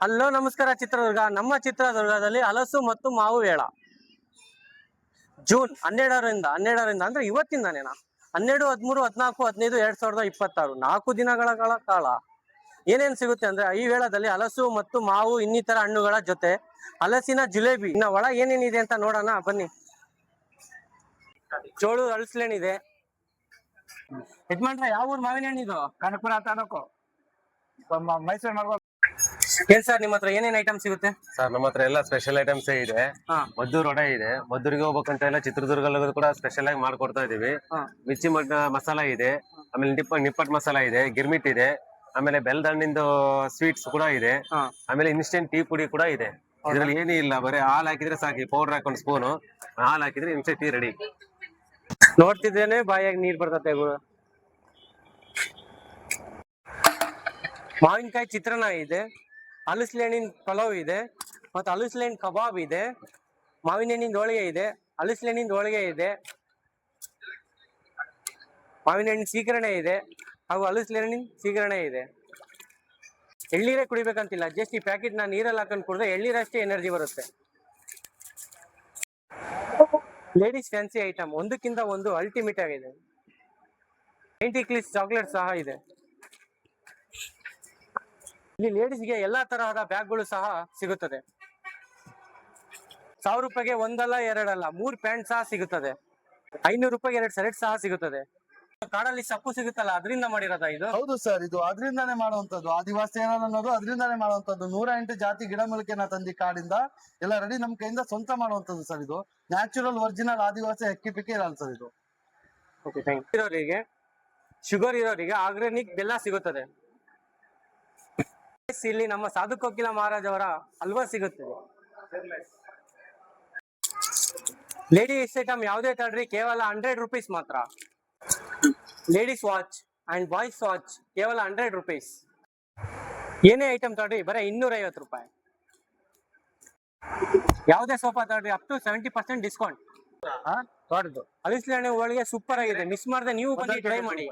Hello ನಮಸ್ಕಾರ ಚಿತ್ರದುರ್ಗ. ನಮ್ಮ ಚಿತ್ರದುರ್ಗದಲ್ಲಿ ಹಲಸು ಮತ್ತು ಮಾವು ಮೇಳ ಜೂನ್ 12ರಿಂದ ಅಂದ್ರೆ ಇವತ್ತಿಂದಾನೇನಾ 12, 13, 14, 15, 2026 4 ದಿನಗಳ ಕಾಲ ಏನೇನ್ ಸಿಗುತ್ತೆ ಅಂದ್ರೆ ಈ ವೇಳದಲ್ಲಿ ಹಲಸು ಮತ್ತು ಮಾವು ಇನ್ನಿತರ ಹಣ್ಣುಗಳ ಜೊತೆ ಹಲಸಿನ ಜಿಲೇಬಿ ಇನ್ನ ಒಳ ಏನೇನಿದೆ ಅಂತ ನೋಡೋಣ ಬನ್ನಿ. ಚೋಳು ಹಲಸಲೇನಿದೆ. ಯಜಮಾನ್ರ ಯಾವ ಊರ್ ಮಾವಿನ ಹಣ್ಣಿದು? ಕನಕಪುರ ತಾಲೂಕು ಮೈಸೂರು ಮಾಡ್ಬೋದು. ಏನ್ ಸರ್ ನಿಮ್ಮ ಹತ್ರ ಏನೇನ್ ಐಟಮ್ ಸಿಗುತ್ತೆ? ಸರ್ ನಮ್ಮ ಹತ್ರ ಎಲ್ಲ ಸ್ಪೆಷಲ್ ಐಟಮ್ಸ್ ಇದೆ. ಮದ್ದೂರ್ ವಡೆ ಇದೆ, ಮದ್ದೂರಿಗೆ ಹೋಗ್ಬೇಕಂತ ಎಲ್ಲ ಚಿತ್ರದುರ್ಗದಲ್ಲಿ ಕೂಡ ಸ್ಪೆಷಲ್ ಆಗಿ ಮಾಡ್ಕೊಡ್ತಾ ಇದೀವಿ. ಮಿರ್ಚಿ ಮಸಾಲ ಇದೆ, ಆಮೇಲೆ ನಿಪ್ಪಟ್ ಮಸಾಲ ಇದೆ, ಗಿರ್ಮಿಟ್ ಇದೆ, ಆಮೇಲೆ ಬೆಲ್ಲದ ಹಣ್ಣಿಂದು ಸ್ವೀಟ್ಸ್ ಕೂಡ ಇದೆ, ಆಮೇಲೆ ಇನ್ಸ್ಟೆಂಟ್ ಟೀ ಪುಡಿ ಕೂಡ ಇದೆ. ಇದ್ರಲ್ಲಿ ಏನೂ ಇಲ್ಲ, ಬರೀ ಹಾಲ್ ಹಾಕಿದ್ರೆ ಸಾಕಿ, ಪೌಡರ್ ಹಾಕೊಂಡ್ ಸ್ಪೂನು ಹಾಲ್ ಹಾಕಿದ್ರೆ ಇನ್ಸ್ಟೆಂಟ್ ಟೀ ರೆಡಿ. ನೋಡ್ತಿದ್ದೇನೆ ಬಾಯಾಗಿ ನೀರ್ ಬರ್ತತೆ. ಮಾವಿನಕಾಯಿ ಚಿತ್ರಾನ್ನ ಇದೆ, ಹಲಸಲೆಹಣ್ಣಿನ ಪಲಾವ್ ಇದೆ, ಮತ್ತೆ ಹಲಸಲೆಹಣ್ಣು ಕಬಾಬ್ ಇದೆ, ಮಾವಿನ ಹಣ್ಣಿನ ಹೋಳಿಗೆ ಇದೆ, ಹಲಸಲೆಹಣ್ಣಿನ ಹೋಳಿಗೆ ಇದೆ, ಮಾವಿನ ಹಣ್ಣಿನ ಸೀಕರಣೆ ಇದೆ, ಹಾಗೂ ಹಲಸಲೆಹಣ್ಣಿನ ಸೀಕರಣೆ ಇದೆ. ಎಳ್ನೀರೇ ಕುಡಿಬೇಕಂತಿಲ್ಲ, ಜಸ್ಟ್ ಈ ಪ್ಯಾಕೆಟ್ ನ ನೀರಲ್ಲಿ ಹಾಕೊಂಡು ಕುಡಿದ್ರೆ ಎಳ್ನೀರಷ್ಟೇ ಎನರ್ಜಿ ಬರುತ್ತೆ. ಲೇಡೀಸ್ ಫ್ಯಾನ್ಸಿ ಐಟಮ್ ಒಂದಕ್ಕಿಂತ ಒಂದು ಅಲ್ಟಿಮೇಟ್ ಆಗಿದೆ. 90 ಕ್ಲಿಸ್ ಚಾಕ್ಲೇಟ್ ಸಹ ಇದೆ. ಇಲ್ಲಿ ಲೇಡೀಸ್ಗೆ ಎಲ್ಲಾ ತರಹದ ಬ್ಯಾಗ್ಗಳು ಸಹ ಸಿಗುತ್ತದೆ. 1000 ರೂಪಾಯಿಗೆ ಒಂದಲ್ಲ ಎರಡಲ್ಲ 3 ಪ್ಯಾಂಟ್ ಸಹ ಸಿಗುತ್ತದೆ. 500 ರೂಪಾಯಿಗೆ 2 ಶರ್ಟ್ ಸಹ ಸಿಗುತ್ತದೆ. ಕಾಡಲ್ಲಿ ಸೊಪ್ಪು ಸಿಗುತ್ತಲ್ಲ, ಅದರಿಂದ ಮಾಡಿರೋದ ಇದು? ಹೌದು ಸರ್, ಇದು ಅದರಿಂದಾನೇ ಮಾಡುವಂತದ್ದು. ಆದಿವಾಸಿ ಏನೋ ಅನ್ನೋದು ಅದರಿಂದಾನೇ ಮಾಡುವಂತದ್ದು. 108 ಜಾತಿ ಗಿಡಮೂಲಿಕೆನ ತಂದಿ ಕಾಡಿಂದ ಎಲ್ಲ ರೆಡಿ ನಮ್ ಕೈಯಿಂದ ಸ್ವಂತ ಮಾಡುವಂತದ್ದು ಸರ್. ಇದು ನ್ಯಾಚುರಲ್ ಒರಿಜಿನಲ್ ಆದಿವಾಸಿ ಅಕ್ಕಿ ಪಿಕ್ಕಿ ಇರಲ್ಲ ಸರ್ ಇದು. ಇರೋರಿಗೆ ಶುಗರ್ ಇರೋರಿಗೆ ಆರ್ಗಾನಿಕ್ ಬೆಲ್ಲ ಸಿಗುತ್ತದೆ. ಇಲ್ಲಿ ನಮ್ಮ ಸಾಧು ಕೋಕಿಲ ಮಹಾರಾಜ್ ಅವರ ಹಲ್ವಾ ಸಿಗುತ್ತದೆ. ಲೇಡೀಸ್ ಐಟಮ್ ಯಾವುದೇ ತಡ್ರಿ ಕೇವಲ 100 ರೂಪೀಸ್ ಮಾತ್ರ. Ladies watch and boys watch ಕೇವಲ 100 ರೂಪೀಸ್. ಏನೇ ಐಟಮ್ ತಡ್ರಿ ಬರೀ 250 ರೂಪಾಯಿ. ಯಾವುದೇ ಸೋಫಾ ತಡ್ರಿ ಅಪ್ ಟು 70% ಡಿಸ್ಕೌಂಟ್. ಹಲಸಲೆಹಣ್ಣು ಹೋಳಿಗೆ ಸೂಪರ್ ಆಗಿದೆ, ಮಿಸ್ ಮಾಡದೆ ನೀವು ಬಂದು ಟ್ರೈ ಮಾಡಿ.